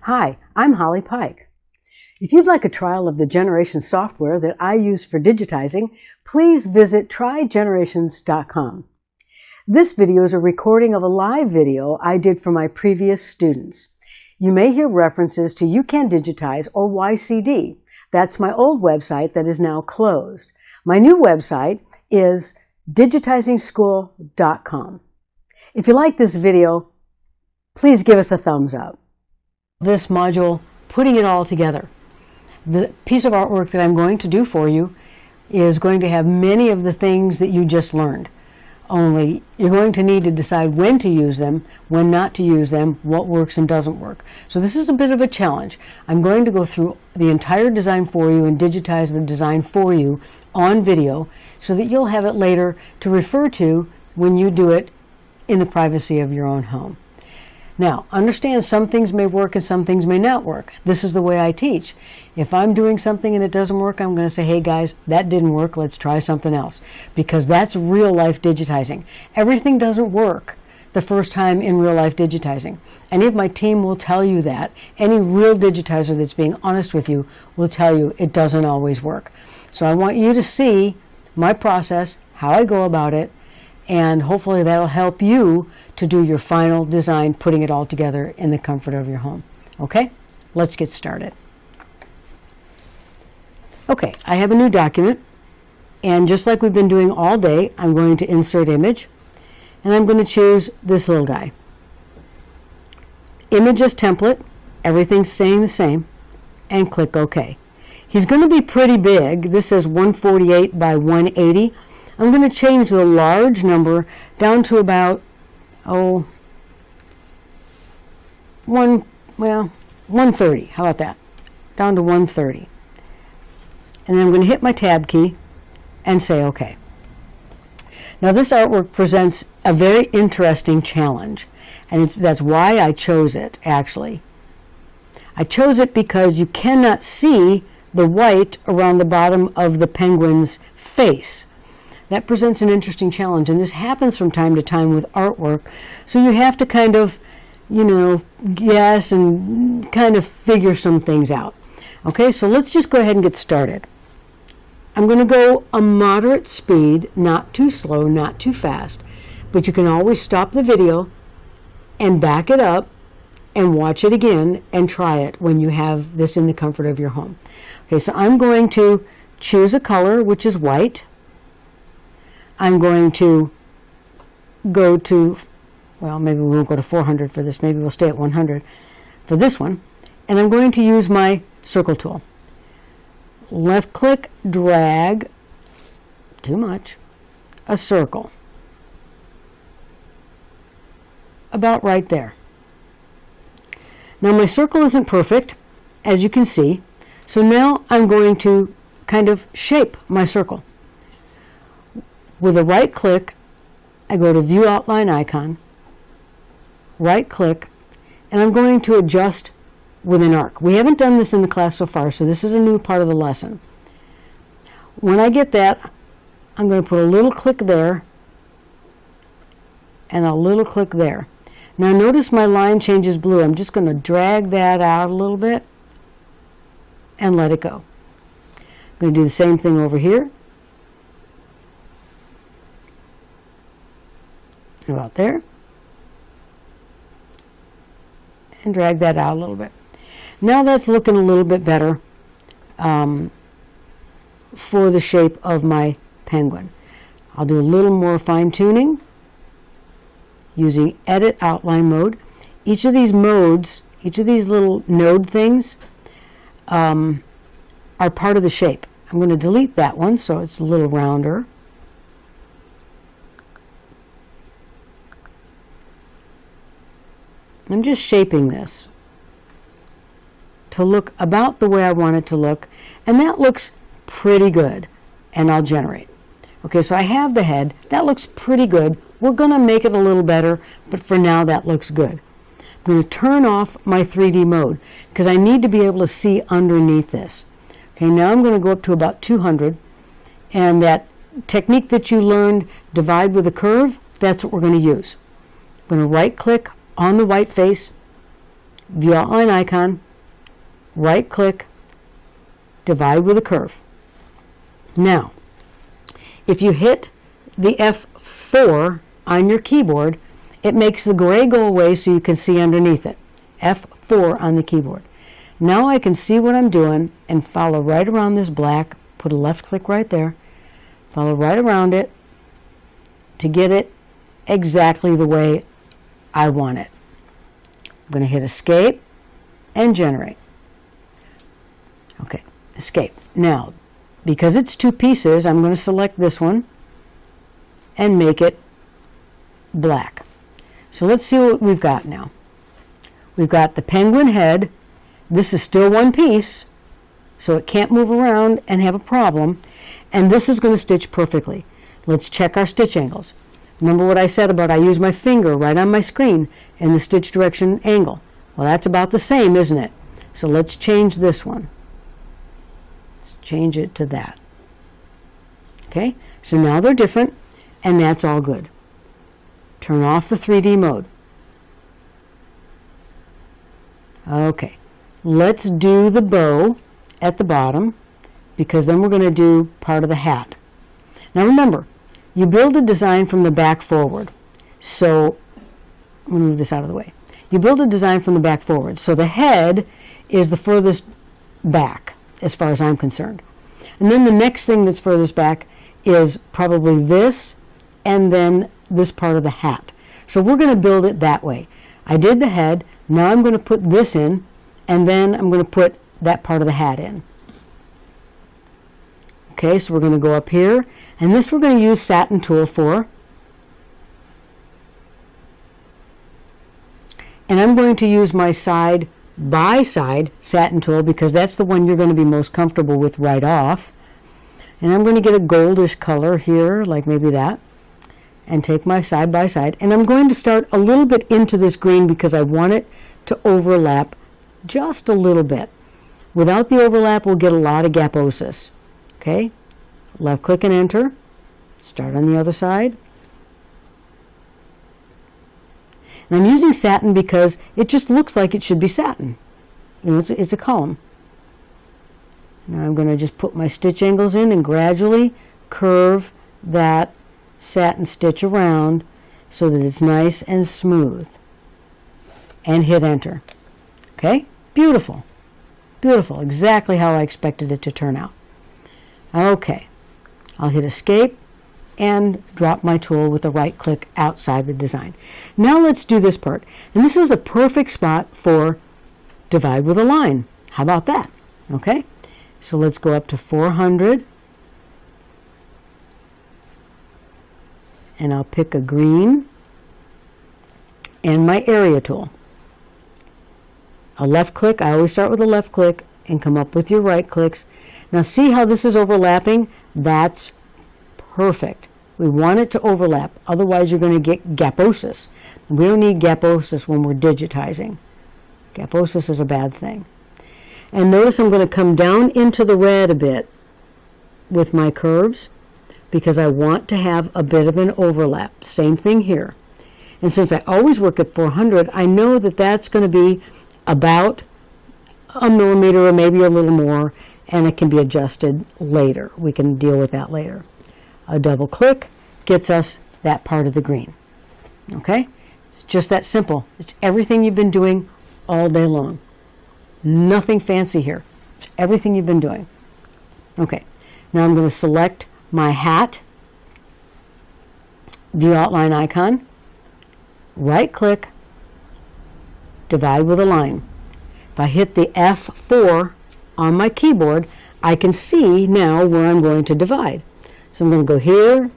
Hi, I'm Holly Pike. If you'd like a trial of the Generation software that I use for digitizing, please visit trygenerations.com. This video is a recording of a live video I did for my previous students. You may hear references to You Can Digitize or YCD. That's my old website that is now closed. My new website is digitizingschool.com. If you like this video, please give us a thumbs up. This module, putting it all together. The piece of artwork that I'm going to do for you is going to have many of the things that you just learned. Only you're going to need to decide when to use them, when not to use them, what works and doesn't work. So this is a bit of a challenge. I'm going to go through the entire design for you and digitize the design for you on video so that you'll have it later to refer to when you do it in the privacy of your own home. Now, understand some things may work and some things may not work. This is the way I teach. If I'm doing something and it doesn't work, I'm going to say, hey guys, that didn't work, let's try something else. Because that's real life digitizing. Everything doesn't work the first time in real life digitizing. Any of my team will tell you that. Any real digitizer that's being honest with you will tell you it doesn't always work. So I want you to see my process, how I go about it, and hopefully that'll help you to do your final design, putting it all together in the comfort of your home. Okay, let's get started. Okay, I have a new document, and just like we've been doing all day, I'm going to insert image, and I'm going to choose this little guy. Image as template, everything's staying the same, and click OK. He's going to be pretty big. This says 148 by 180. I'm going to change the large number down to about, 130. How about that? Down to 130. And then I'm going to hit my tab key and say OK. Now this artwork presents a very interesting challenge, and that's why I chose it, actually. I chose it because you cannot see the white around the bottom of the penguin's face. That presents an interesting challenge, and this happens from time to time with artwork, so you have to kind of, guess and kind of figure some things out. Okay, so let's just go ahead and get started. I'm going to go a moderate speed, not too slow, not too fast, but you can always stop the video and back it up and watch it again and try it when you have this in the comfort of your home. Okay, so I'm going to choose a color, which is white. I'm going to go to, maybe we won't go to 400 for this. Maybe we'll stay at 100 for this one. And I'm going to use my circle tool. Left click, drag, too much, a circle. About right there. Now my circle isn't perfect, as you can see. So now I'm going to kind of shape my circle. With a right click, I go to View Outline Icon, right click, and I'm going to adjust with an arc. We haven't done this in the class so far, so this is a new part of the lesson. When I get that, I'm going to put a little click there and a little click there. Now notice my line changes blue. I'm just going to drag that out a little bit and let it go. I'm going to do the same thing over here. About there, and drag that out a little bit. Now that's looking a little bit better for the shape of my penguin. I'll do a little more fine-tuning using Edit Outline Mode. Each of these modes, each of these little node things are part of the shape. I'm going to delete that one so it's a little rounder. I'm just shaping this to look about the way I want it to look, and that looks pretty good, and I'll generate. Okay, so I have the head. That looks pretty good. We're going to make it a little better, but for now that looks good. I'm going to turn off my 3D mode because I need to be able to see underneath this. Okay, now I'm going to go up to about 200, and that technique that you learned, divide with a curve, that's what we're going to use. I'm going to right click on the white face, view outline icon, right click, divide with a curve. Now, if you hit the F4 on your keyboard, it makes the gray go away so you can see underneath it. F4 on the keyboard. Now I can see what I'm doing and follow right around this black, put a left click right there, follow right around it to get it exactly the way I want it. I'm going to hit escape and generate. Okay, escape. Now, because it's two pieces, I'm going to select this one and make it black. So let's see what we've got now. We've got the penguin head. This is still one piece, so it can't move around and have a problem. And this is going to stitch perfectly. Let's check our stitch angles. Remember what I said about I use my finger right on my screen in the stitch direction angle. Well, that's about the same, isn't it? So let's change this one. Let's change it to that. Okay, so now they're different, and that's all good. Turn off the 3D mode. Okay, let's do the bow at the bottom, because then we're going to do part of the hat. Now remember, you build a design from the back forward. So, I'm going to move this out of the way. You build a design from the back forward. So the head is the furthest back, as far as I'm concerned. And then the next thing that's furthest back is probably this, and then this part of the hat. So we're going to build it that way. I did the head, now I'm going to put this in, and then I'm going to put that part of the hat in. Okay, so we're going to go up here, and this we're going to use satin tool for. And I'm going to use my side by side satin tool because that's the one you're going to be most comfortable with right off. And I'm going to get a goldish color here, like maybe that, and take my side by side. And I'm going to start a little bit into this green because I want it to overlap just a little bit. Without the overlap, we'll get a lot of gaposis. Okay, left click and enter. Start on the other side. And I'm using satin because it just looks like it should be satin. You know, it's a column. Now I'm going to just put my stitch angles in and gradually curve that satin stitch around so that it's nice and smooth. And hit enter. Okay, beautiful. Beautiful, exactly how I expected it to turn out. Okay, I'll hit escape and drop my tool with a right click outside the design. Now let's do this part. And this is a perfect spot for divide with a line. How about that? Okay, so let's go up to 400. And I'll pick a green and my area tool. A left click, I always start with a left click and come up with your right clicks. Now see how this is overlapping? That's perfect. We want it to overlap, otherwise you're going to get gaposis. We don't need gaposis when we're digitizing. Gaposis is a bad thing. And notice I'm going to come down into the red a bit with my curves because I want to have a bit of an overlap. Same thing here. And since I always work at 400, I know that that's going to be about a millimeter or maybe a little more, and it can be adjusted later. We can deal with that later. A double click gets us that part of the green. Okay? It's just that simple. It's everything you've been doing all day long. Nothing fancy here. It's everything you've been doing. Okay. Now I'm going to select my hat, view outline icon, right click, divide with a line. If I hit the F4 on my keyboard, I can see now where I'm going to divide. So I'm going to go here,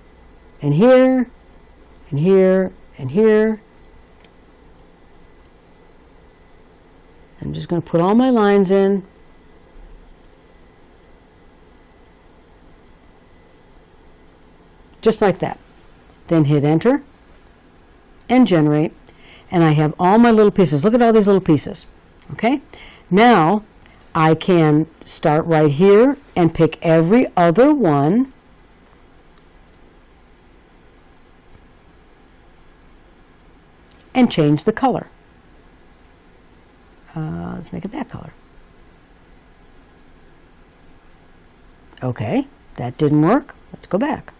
and here, and here, and here. I'm just going to put all my lines in. Just like that. Then hit enter and generate. And I have all my little pieces. Look at all these little pieces. Okay? Now I can start right here and pick every other one. And change the color. Let's make it that color. Okay, that didn't work. Let's go back.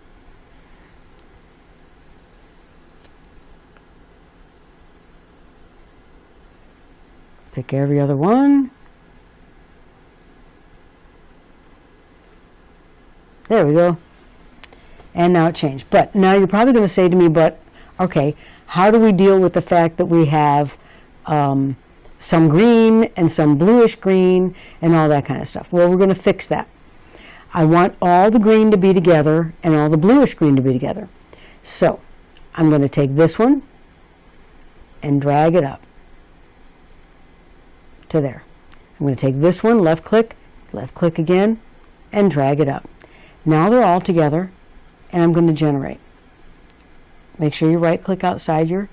Pick every other one. There we go. And now it changed. But now you're probably going to say to me, but okay, how do we deal with the fact that we have some green and some bluish green and all that kind of stuff? Well, we're going to fix that. I want all the green to be together and all the bluish green to be together. So I'm going to take this one and drag it up to there. I'm going to take this one, left click again, and drag it up. Now they're all together, and I'm going to generate. Make sure you right click outside your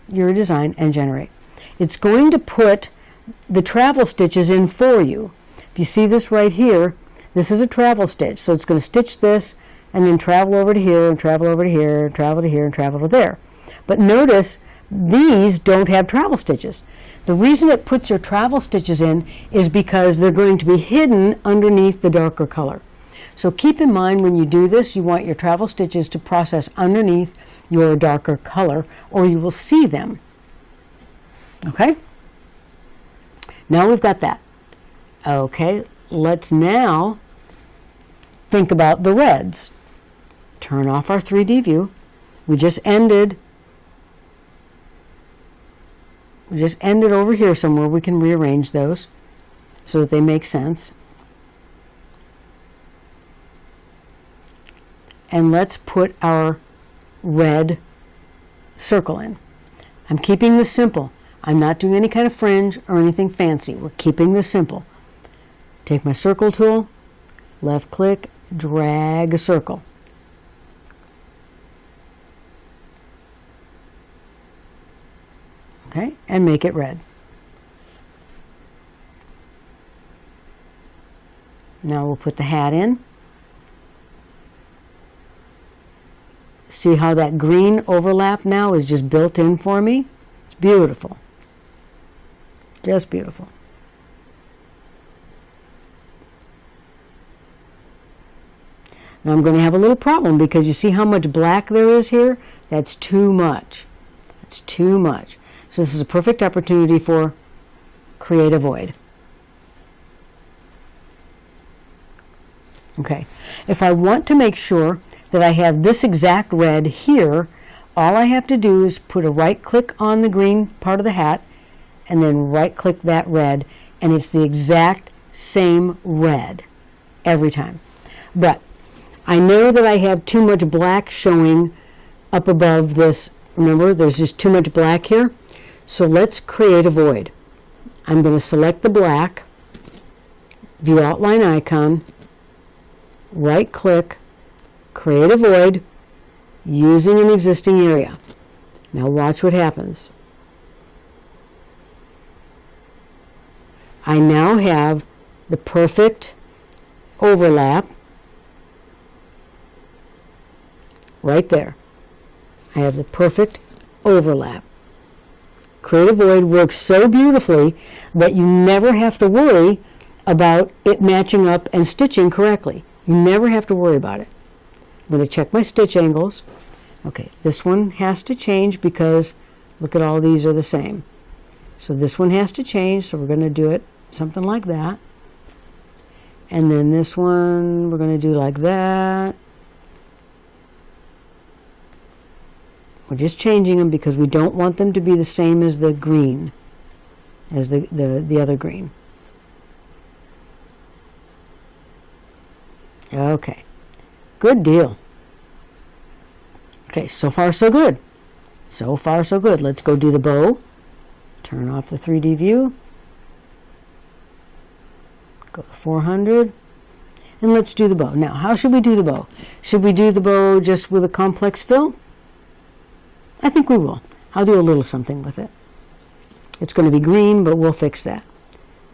design and generate. It's going to put the travel stitches in for you. If you see this right here, this is a travel stitch, so it's going to stitch this and then travel over to here and travel over to here and travel to here and travel to there. But notice these don't have travel stitches. The reason it puts your travel stitches in is because they're going to be hidden underneath the darker color. So keep in mind when you do this, you want your travel stitches to process underneath your darker color or you will see them. Okay? Now we've got that. Okay, let's now think about the reds. Turn off our 3D view. We just ended over here somewhere. We can rearrange those so that they make sense. And let's put our red circle in. I'm keeping this simple. I'm not doing any kind of fringe or anything fancy. We're keeping this simple. Take my circle tool, left click, drag a circle. Okay, and make it red. Now we'll put the hat in. See how that green overlap now is just built in for me? It's beautiful. Just beautiful. Now I'm going to have a little problem because you see how much black there is here? That's too much. That's too much. So this is a perfect opportunity for create a void. Okay. If I want to make sure that I have this exact red here, all I have to do is put a right click on the green part of the hat and then right click that red, and it's the exact same red every time. But I know that I have too much black showing up above this. Remember, there's just too much black here. So let's create a void. I'm going to select the black, view outline icon, right click, create a void using an existing area. Now watch what happens. I now have the perfect overlap right there. I have the perfect overlap. Create a void works so beautifully that you never have to worry about it matching up and stitching correctly. You never have to worry about it. I'm going to check my stitch angles. Okay, this one has to change because look at all these are the same. So this one has to change, so we're going to do it something like that. And then this one we're going to do like that. We're just changing them because we don't want them to be the same as the green, as the other green. Okay, good deal. Okay, so far so good. So far so good. Let's go do the bow. Turn off the 3D view. Go to 400. And let's do the bow. Now, how should we do the bow? Should we do the bow just with a complex fill? I think we will. I'll do a little something with it. It's going to be green, but we'll fix that.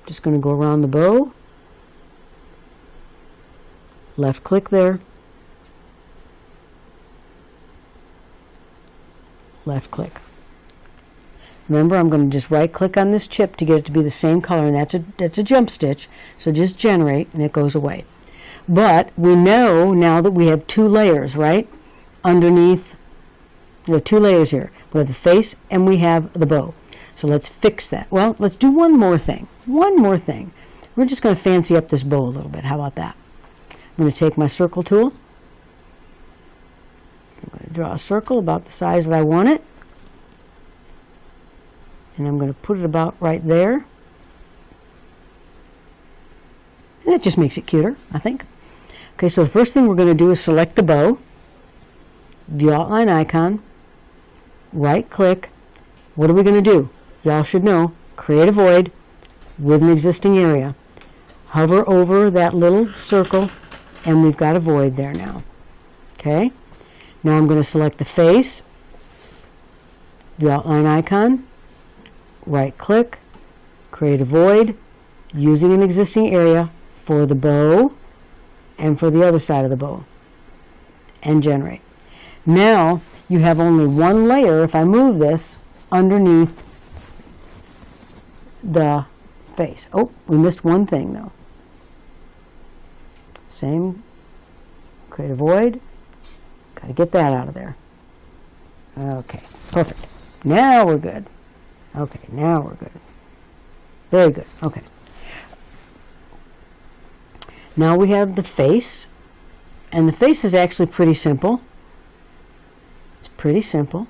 Just going to go around the bow. Left click there. Left click. Remember, I'm going to just right click on this chip to get it to be the same color, and that's a jump stitch. So just generate and it goes away. But we know now that we have 2 layers, right? Underneath, we have 2 layers here. We have the face and we have the bow. So let's fix that. Well, let's do one more thing. One more thing. We're just going to fancy up this bow a little bit. How about that? I'm going to take my circle tool. I'm going to draw a circle about the size that I want it. And I'm going to put it about right there. And that just makes it cuter, I think. Okay, so the first thing we're going to do is select the bow, view outline icon, right click. What are we going to do? Y'all should know, create a void with an existing area. Hover over that little circle and we've got a void there now. Okay, now I'm going to select the face, view outline icon, right click, create a void using an existing area for the bow and for the other side of the bow, and generate. Now you have only one layer, if I move this, underneath the face. Oh, we missed one thing though. Same, create a void, got to get that out of there. Okay, perfect. Now we're good. Okay, now we're good. Very good. Okay. Now we have the face, and the face is actually pretty simple. It's pretty simple.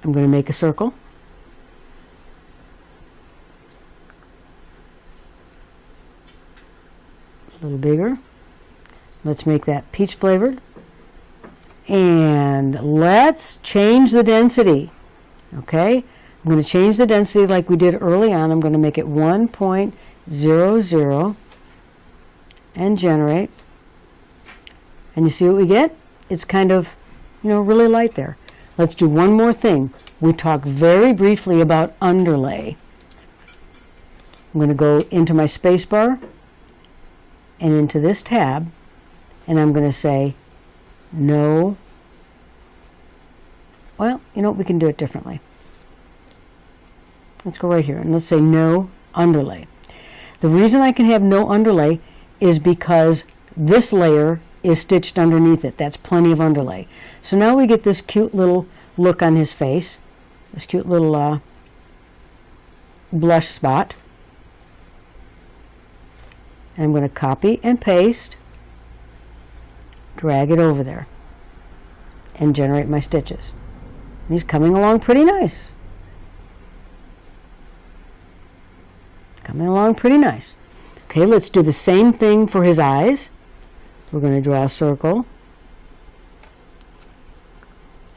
I'm going to make a circle. A little bigger. Let's make that peach flavored. And let's change the density. Okay, I'm going to change the density like we did early on. I'm going to make it 1.00 and generate. And you see what we get? It's kind of, really light there. Let's do one more thing. We talked very briefly about underlay. I'm going to go into my space bar and into this tab, and I'm going to say no. Well, we can do it differently. Let's go right here and let's say no underlay. The reason I can have no underlay is because this layer is stitched underneath it. That's plenty of underlay. So now we get this cute little look on his face, this cute little blush spot. And I'm going to copy and paste, drag it over there, and generate my stitches. And he's coming along pretty nice. Coming along pretty nice. Okay, let's do the same thing for his eyes. We're going to draw a circle,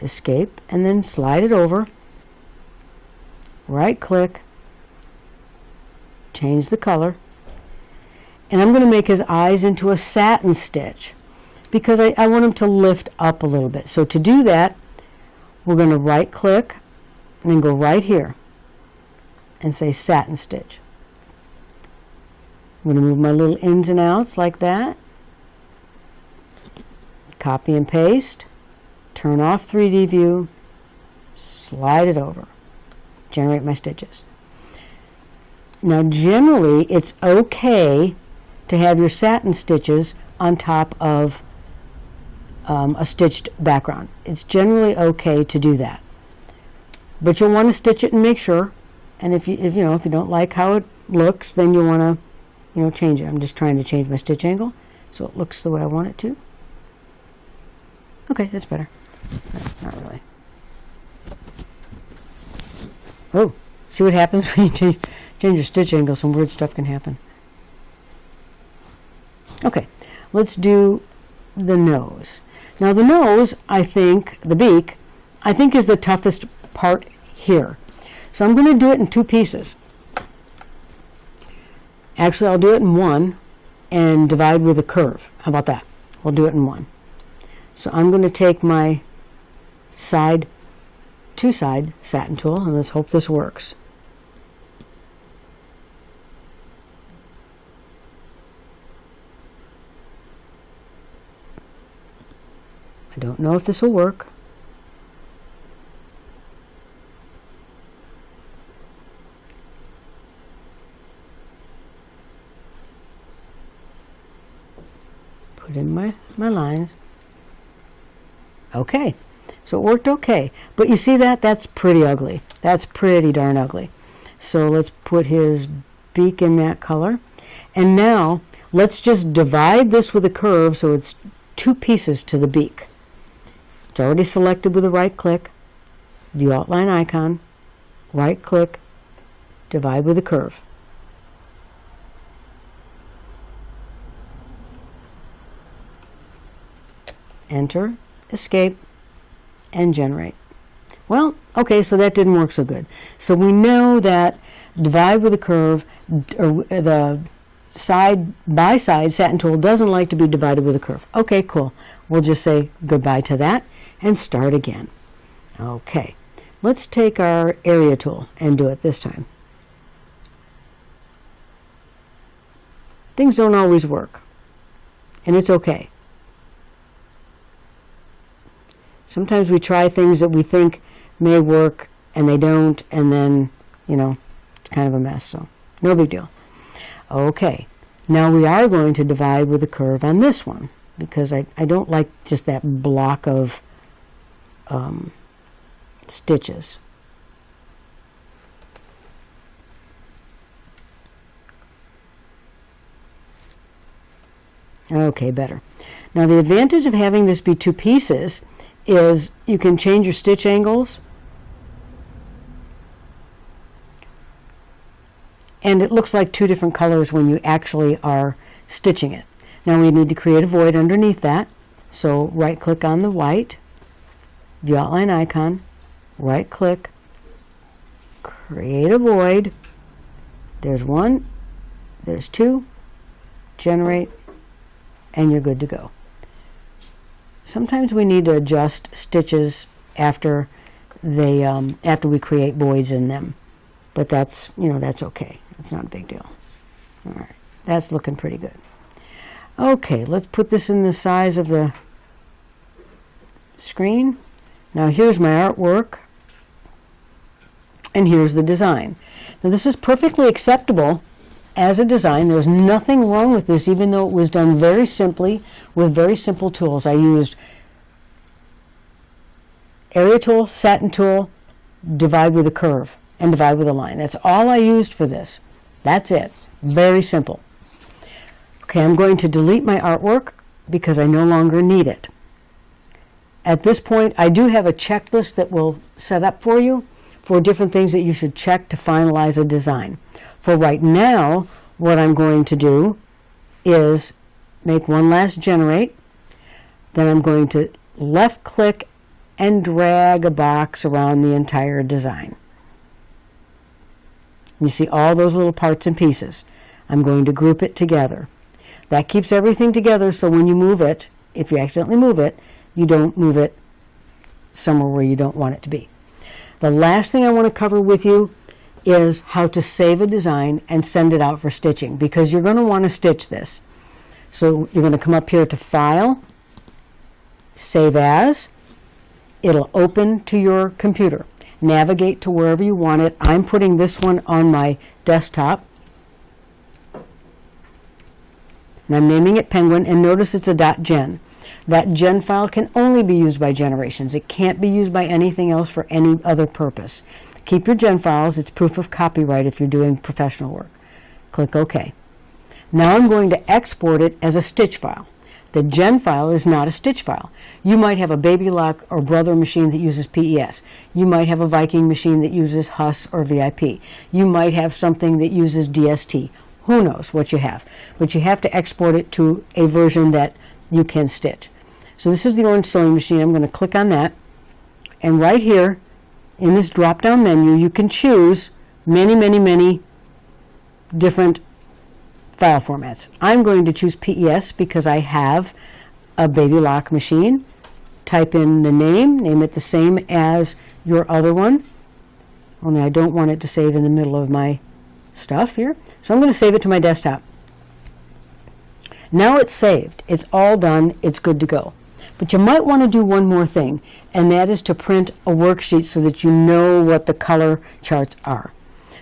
escape, and then slide it over. Right click, change the color. And I'm going to make his eyes into a satin stitch because I want him to lift up a little bit. So to do that, we're going to right click and then go right here and say satin stitch. I'm going to move my little ins and outs like that. Copy and paste, turn off 3D view, slide it over, generate my stitches. Now generally it's okay to have your satin stitches on top of a stitched background. It's generally okay to do that, but you'll want to stitch it and make sure. And if you don't like how it looks, then you want to change it. I'm just trying to change my stitch angle so it looks the way I want it to. Okay, that's better. No, not really. Oh, see what happens when you change your stitch angle? Some weird stuff can happen. Okay, let's do the nose. Now the nose, I think, the beak, I think is the toughest part here. So I'm going to do it in 2 pieces. Actually, I'll do it in 1 and divide with a curve. How about that? We'll do it in 1. So I'm going to take my two-side satin tool, and let's hope this works. I don't know if this will work. put in my lines. Okay, so it worked okay. But you see that? That's pretty ugly. That's pretty darn ugly. So let's put his beak in that color. And now let's just divide this with a curve so it's 2 pieces to the beak. It's already selected with a right click, view outline icon, right click, divide with a curve. Enter, escape, and generate. Well, okay, so that didn't work so good. So we know that divide with a curve, or the side by side satin tool doesn't like to be divided with a curve. Okay, cool. We'll just say goodbye to that and start again. Okay, let's take our area tool and do it this time. Things don't always work, and it's okay. Sometimes we try things that we think may work and they don't, and then, it's kind of a mess, so no big deal. Okay, now we are going to divide with a curve on this one because I don't like just that block of stitches. Okay, better. Now the advantage of having this be 2 pieces is you can change your stitch angles, and it looks like 2 different colors when you actually are stitching it. Now we need to create a void underneath that, so right click on the white, view outline icon, right click, create a void. There's 1, there's 2, generate, and you're good to go. Sometimes we need to adjust stitches after we create voids in them, but that's okay. It's not a big deal. All right, that's looking pretty good. Okay, let's put this in the size of the screen. Now here's my artwork, and here's the design. Now this is perfectly acceptable as a design. There's nothing wrong with this, even though it was done very simply with very simple tools. I used area tool, satin tool, divide with a curve, and divide with a line. That's all I used for this. That's it. Very simple. Okay, I'm going to delete my artwork because I no longer need it. At this point, I do have a checklist that will set up for you for different things that you should check to finalize a design. For right now, what I'm going to do is make one last generate. Then I'm going to left click and drag a box around the entire design. You see all those little parts and pieces. I'm going to group it together. That keeps everything together, so when you move it, if you accidentally move it, you don't move it somewhere where you don't want it to be. The last thing I want to cover with you is how to save a design and send it out for stitching, because you're going to want to stitch this. So you're going to come up here to File, Save As. It'll open to your computer. Navigate to wherever you want it. I'm putting this one on my desktop. And I'm naming it Penguin, and notice it's a .gen. That gen file can only be used by Generations. It can't be used by anything else for any other purpose. Keep your gen files. It's proof of copyright if you're doing professional work. Click OK. Now I'm going to export it as a stitch file. The gen file is not a stitch file. You might have a Baby Lock or Brother machine that uses PES. You might have a Viking machine that uses HUS or VIP. You might have something that uses DST. Who knows what you have? But you have to export it to a version that you can stitch. So this is the orange sewing machine. I'm going to click on that. And right here in this drop-down menu, you can choose many different file formats. I'm going to choose PES because I have a Baby Lock machine. Type in the name it the same as your other one, only I don't want it to save in the middle of my stuff here. So I'm going to save it to my desktop. Now it's saved. It's all done. It's good to go. But you might want to do one more thing, and that is to print a worksheet so that you know what the color charts are.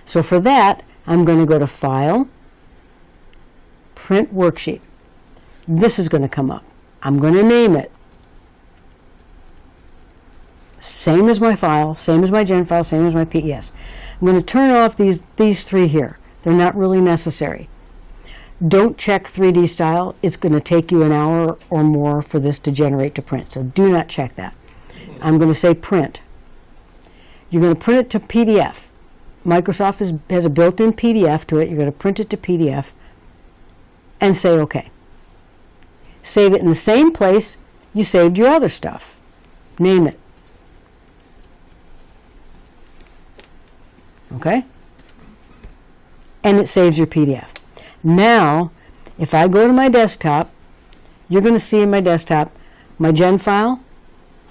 So for that, I'm going to go to File, Print Worksheet. this is going to come up. I'm going to name it. Same as my file, same as my gen file, same as my PES. I'm going to turn off these three here. They're not really necessary. Don't check 3D style. It's going to take you an hour or more for this to generate to print. So do not check that. I'm going to say print. You're going to print it to PDF. Microsoft has a built-in PDF to it. You're going to print it to PDF and say OK. Save it in the same place you saved your other stuff. Name it. Okay? And it saves your PDF. Now, if I go to my desktop, you're going to see in my desktop my gen file,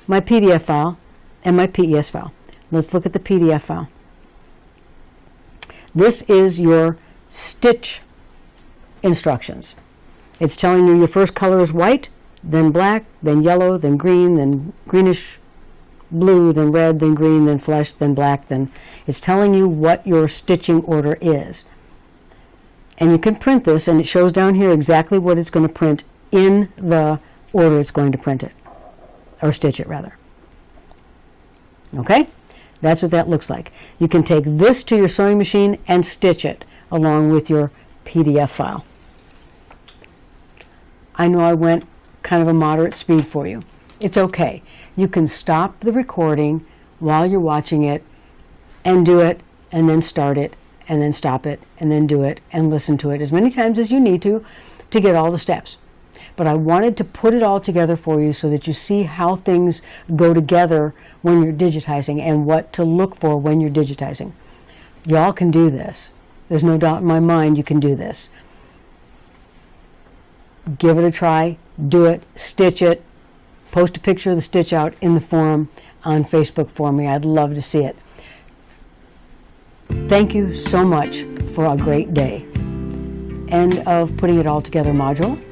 my PDF file, and my PES file. Let's look at the PDF file. This is your stitch instructions. It's telling you your first color is white, then black, then yellow, then green, then greenish blue, then red, then green, then flesh, then black, then it's telling you what your stitching order is. And you can print this, and it shows down here exactly what it's going to print in the order it's going to print it, or stitch it rather. Okay? That's what that looks like. You can take this to your sewing machine and stitch it along with your PDF file. I know I went kind of a moderate speed for you. It's okay. You can stop the recording while you're watching it and do it, and then start it, and then stop it, and then do it, and listen to it as many times as you need to get all the steps. But I wanted to put it all together for you so that you see how things go together when you're digitizing and what to look for when you're digitizing. Y'all can do this. There's no doubt in my mind you can do this. Give it a try, do it, stitch it, post a picture of the stitch out in the forum on Facebook for me. I'd love to see it. Thank you so much for a great day. End of putting it all together module.